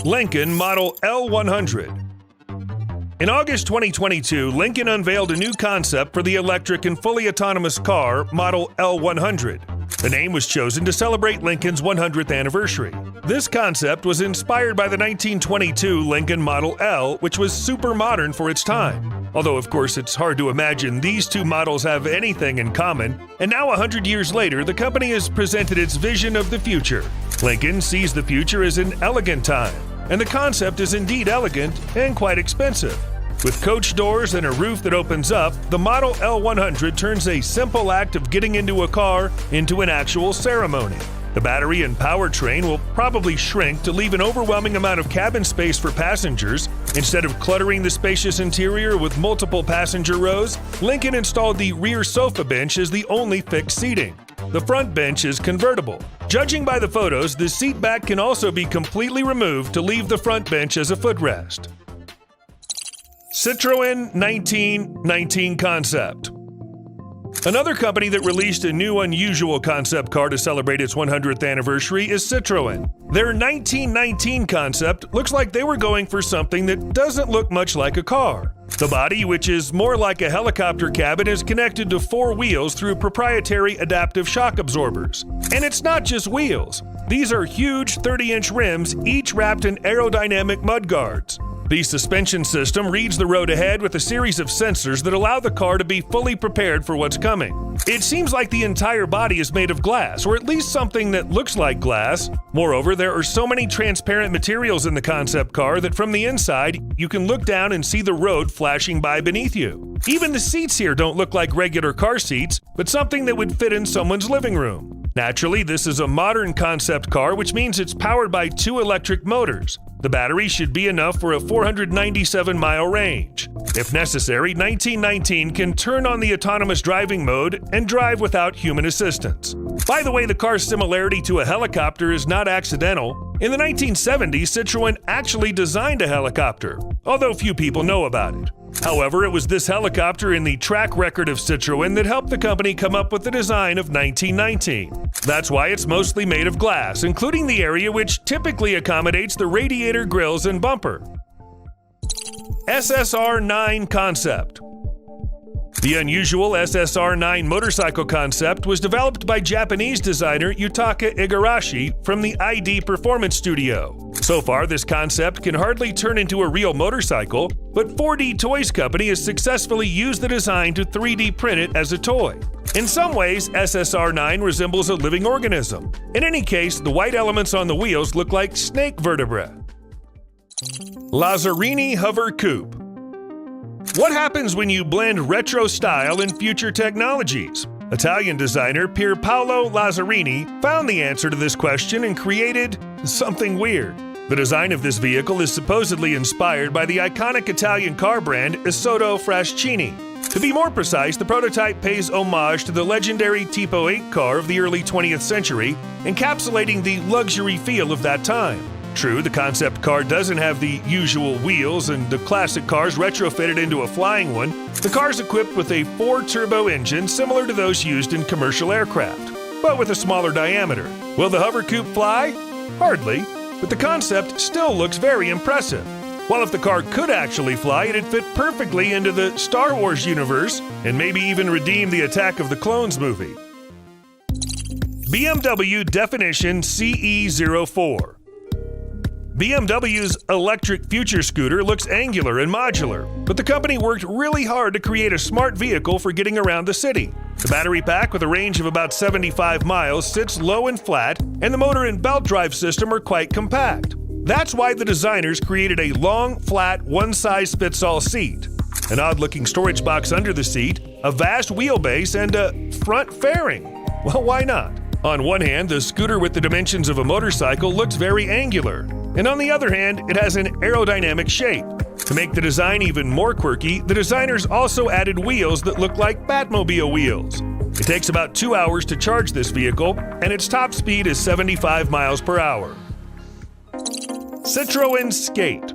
Lincoln Model L100. In August 2022, Lincoln unveiled a new concept for the electric and fully autonomous car, Model L100. The name was chosen to celebrate Lincoln's 100th anniversary. This concept was inspired by the 1922 Lincoln Model L, which was super modern for its time. Although, of course, it's hard to imagine these two models have anything in common, and now 100 years later, the company has presented its vision of the future. Lincoln sees the future as an elegant time, and the concept is indeed elegant and quite expensive. With coach doors and a roof that opens up, the Model L100 turns a simple act of getting into a car into an actual ceremony. The battery and powertrain will probably shrink to leave an overwhelming amount of cabin space for passengers. Instead of cluttering the spacious interior with multiple passenger rows, Lincoln installed the rear sofa bench as the only fixed seating. The front bench is convertible. Judging by the photos, the seat back can also be completely removed to leave the front bench as a footrest. Citroen 1919 concept. Another company that released a new unusual concept car to celebrate its 100th anniversary is Citroen. Their 1919 concept looks like they were going for something that doesn't look much like a car. The body, which is more like a helicopter cabin, is connected to 4 wheels through proprietary adaptive shock absorbers. And it's not just wheels. These are huge 30-inch rims, each wrapped in aerodynamic mudguards. The suspension system reads the road ahead with a series of sensors that allow the car to be fully prepared for what's coming. It seems like the entire body is made of glass, or at least something that looks like glass. Moreover, there are so many transparent materials in the concept car that from the inside, you can look down and see the road flashing by beneath you. Even the seats here don't look like regular car seats, but something that would fit in someone's living room. Naturally, this is a modern concept car, which means it's powered by 2 electric motors. The battery should be enough for a 497-mile range. If necessary, 1919 can turn on the autonomous driving mode and drive without human assistance. By the way, the car's similarity to a helicopter is not accidental. In the 1970s, Citroen actually designed a helicopter, although few people know about it. However, it was this helicopter and the track record of Citroen that helped the company come up with the design of 1919. That's why it's mostly made of glass, including the area which typically accommodates the radiator grills and bumper. SSR9 concept. The unusual SSR9 motorcycle concept was developed by Japanese designer Yutaka Igarashi from the ID Performance Studio. So far, this concept can hardly turn into a real motorcycle, but 4D Toys Company has successfully used the design to 3D print it as a toy. In some ways, SSR9 resembles a living organism. In any case, the white elements on the wheels look like snake vertebrae. Lazzarini Hover Coupe. What happens when you blend retro style and future technologies? Italian designer Pier Paolo Lazzarini found the answer to this question and created something weird. The design of this vehicle is supposedly inspired by the iconic Italian car brand Isotta Fraschini. To be more precise, the prototype pays homage to the legendary Tipo 8 car of the early 20th century, encapsulating the luxury feel of that time. True, the concept car doesn't have the usual wheels, and the classic car's retrofitted into a flying one. The car's equipped with a 4-turbo engine similar to those used in commercial aircraft, but with a smaller diameter. Will the Hover Coupe fly? Hardly, but the concept still looks very impressive. While if the car could actually fly, it'd fit perfectly into the Star Wars universe and maybe even redeem the Attack of the Clones movie. BMW Definition CE04. BMW's electric future scooter looks angular and modular, but the company worked really hard to create a smart vehicle for getting around the city. The battery pack, with a range of about 75 miles, sits low and flat, and the motor and belt drive system are quite compact. That's why the designers created a long, flat, one-size-fits-all seat, an odd-looking storage box under the seat, a vast wheelbase, and a front fairing. Well, why not? On one hand, the scooter with the dimensions of a motorcycle looks very angular, and on the other hand, it has an aerodynamic shape. To make the design even more quirky, the designers also added wheels that look like Batmobile wheels. It takes about 2 hours to charge this vehicle, and its top speed is 75 miles per hour. Citroen Skate.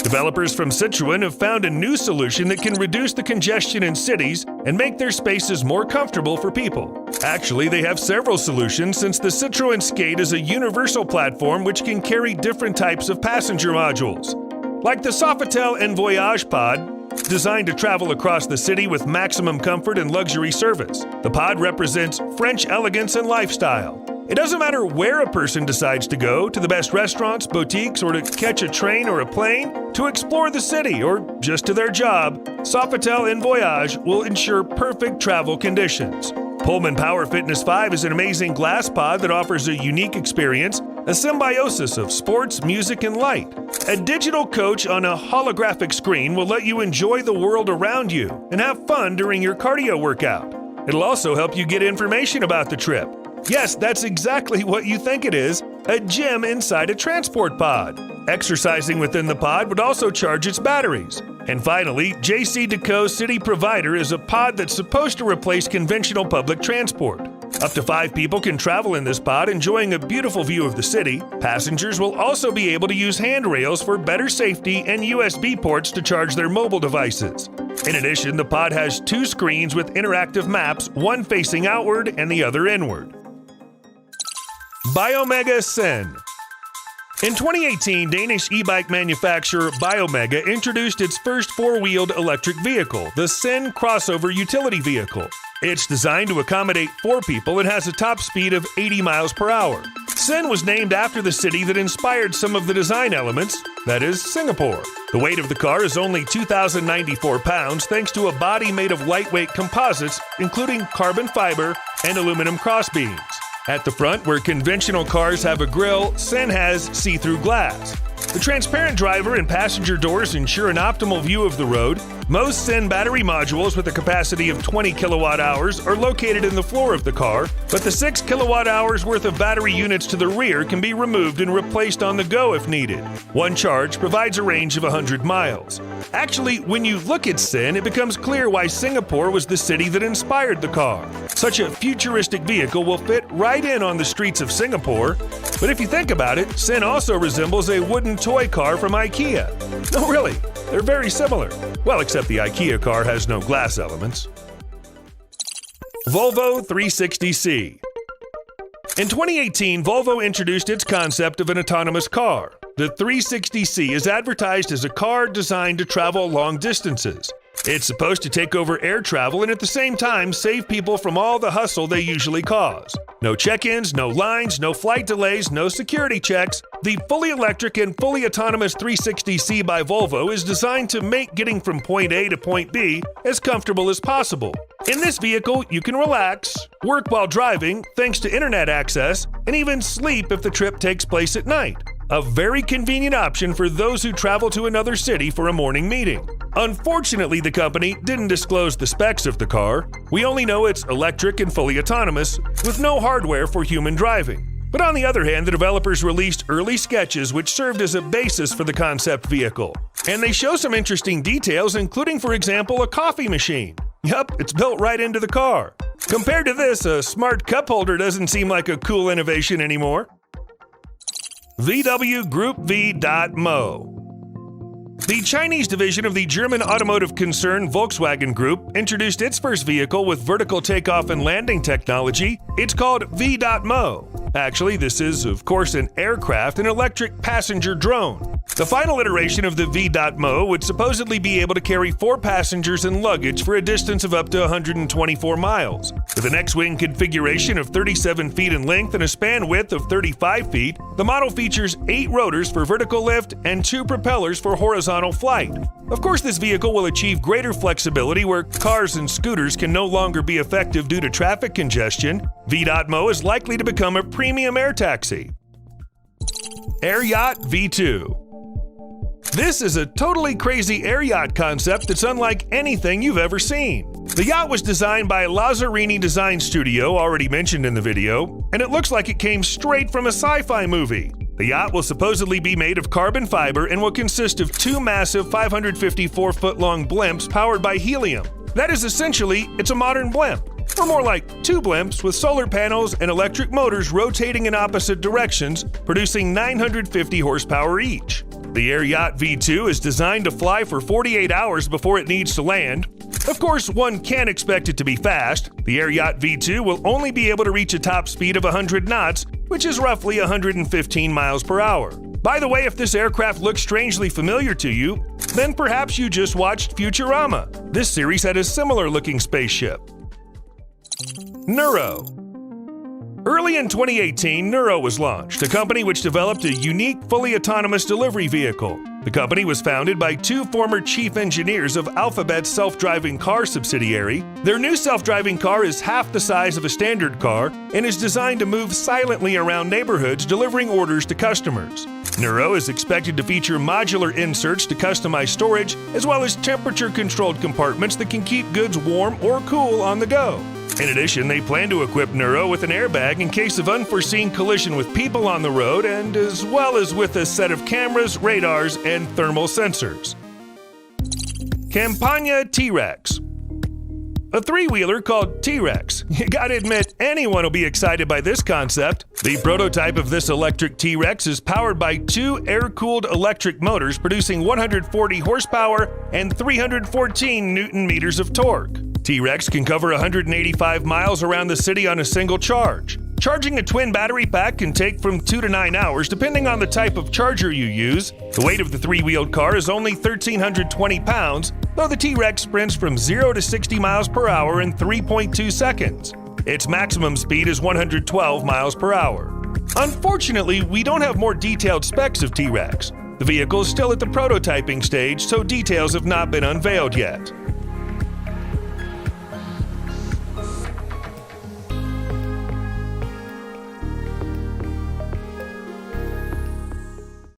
Developers from Citroen have found a new solution that can reduce the congestion in cities and make their spaces more comfortable for people. Actually, they have several solutions since the Citroen Skate is a universal platform which can carry different types of passenger modules. Like the Sofitel and Voyage Pod, designed to travel across the city with maximum comfort and luxury service. The pod represents French elegance and lifestyle. It doesn't matter where a person decides to go, to the best restaurants, boutiques, or to catch a train or a plane, to explore the city, or just to their job, Sofitel and Voyage will ensure perfect travel conditions. Pullman Power Fitness 5 is an amazing glass pod that offers a unique experience, a symbiosis of sports, music, and light. A digital coach on a holographic screen will let you enjoy the world around you and have fun during your cardio workout. It'll also help you get information about the trip. Yes, that's exactly what you think it is, a gym inside a transport pod. Exercising within the pod would also charge its batteries. And finally, JCDecaux City Provider is a pod that's supposed to replace conventional public transport. Up to 5 people can travel in this pod, enjoying a beautiful view of the city. Passengers will also be able to use handrails for better safety and USB ports to charge their mobile devices. In addition, the pod has 2 screens with interactive maps, one facing outward and the other inward. Biomega Senn. In 2018, Danish e-bike manufacturer Biomega introduced its first 4-wheeled electric vehicle, the Senn crossover utility vehicle. It's designed to accommodate 4 people and has a top speed of 80 miles per hour. Senn was named after the city that inspired some of the design elements, that is, Singapore. The weight of the car is only 2,094 pounds thanks to a body made of lightweight composites, including carbon fiber and aluminum crossbeams. At the front, where conventional cars have a grille, Senn has see-through glass. The transparent driver and passenger doors ensure an optimal view of the road. Most Senn battery modules with a capacity of 20 kilowatt-hours are located in the floor of the car, but the 6 kilowatt-hours worth of battery units to the rear can be removed and replaced on the go if needed. One charge provides a range of 100 miles. Actually, when you look at Senn, it becomes clear why Singapore was the city that inspired the car. Such a futuristic vehicle will fit right in on the streets of Singapore, but if you think about it, Senn also resembles a wooden toy car from IKEA. No, really, they're very similar. Well, except the IKEA car has no glass elements. Volvo 360C. In 2018, Volvo introduced its concept of an autonomous car. The 360C is advertised as a car designed to travel long distances. It's supposed to take over air travel and at the same time save people from all the hustle they usually cause. No check-ins, no lines, no flight delays, no security checks. The fully electric and fully autonomous 360C by Volvo is designed to make getting from point A to point B as comfortable as possible. In this vehicle, you can relax, work while driving thanks to internet access, and even sleep if the trip takes place at night. A very convenient option for those who travel to another city for a morning meeting. Unfortunately, the company didn't disclose the specs of the car. We only know it's electric and fully autonomous, with no hardware for human driving. But on the other hand, the developers released early sketches which served as a basis for the concept vehicle. And they show some interesting details, including, for example, a coffee machine. Yup, it's built right into the car. Compared to this, a smart cup holder doesn't seem like a cool innovation anymore. VW Group VDOT MO. The Chinese division of the German automotive concern Volkswagen Group introduced its first vehicle with vertical takeoff and landing technology. It's called VDOT MO. Actually, this is, of course, an aircraft, an electric passenger drone. The final iteration of the VDOT MO would supposedly be able to carry 4 passengers and luggage for a distance of up to 124 miles. With an X-wing configuration of 37 feet in length and a span width of 35 feet, the model features 8 rotors for vertical lift and 2 propellers for horizontal flight. Of course, this vehicle will achieve greater flexibility where cars and scooters can no longer be effective due to traffic congestion. VDOT MO is likely to become a premium air taxi. Yacht V2. This is a totally crazy air yacht concept that's unlike anything you've ever seen. The yacht was designed by Lazzarini Design Studio, already mentioned in the video, and it looks like it came straight from a sci-fi movie. The yacht will supposedly be made of carbon fiber and will consist of 2 massive 554-foot-long blimps powered by helium. That is essentially, it's a modern blimp. Or more like 2 blimps with solar panels and electric motors rotating in opposite directions, producing 950 horsepower each. The Yacht V2 is designed to fly for 48 hours before it needs to land. Of course, one can't expect it to be fast. The Yacht V2 will only be able to reach a top speed of 100 knots, which is roughly 115 miles per hour. By the way, if this aircraft looks strangely familiar to you, then perhaps you just watched Futurama. This series had a similar-looking spaceship. Neuro. Early in 2018, Neuro was launched, a company which developed a unique, fully autonomous delivery vehicle. The company was founded by two former chief engineers of Alphabet's self-driving car subsidiary. Their new self-driving car is half the size of a standard car and is designed to move silently around neighborhoods delivering orders to customers. Neuro is expected to feature modular inserts to customize storage, as well as temperature-controlled compartments that can keep goods warm or cool on the go. In addition, they plan to equip Neuro with an airbag in case of unforeseen collision with people on the road, and as well as with a set of cameras, radars, and thermal sensors. Campagna TRex. A three-wheeler called TRex. You gotta admit, anyone will be excited by this concept. The prototype of this electric TRex is powered by two air-cooled electric motors producing 140 horsepower and 314 newton-meters of torque. TRex can cover 185 miles around the city on a single charge. Charging a twin battery pack can take from 2 to 9 hours depending on the type of charger you use. The weight of the three-wheeled car is only 1,320 pounds, though the TRex sprints from 0 to 60 miles per hour in 3.2 seconds. Its maximum speed is 112 miles per hour. Unfortunately, we don't have more detailed specs of TRex. The vehicle is still at the prototyping stage, so details have not been unveiled yet.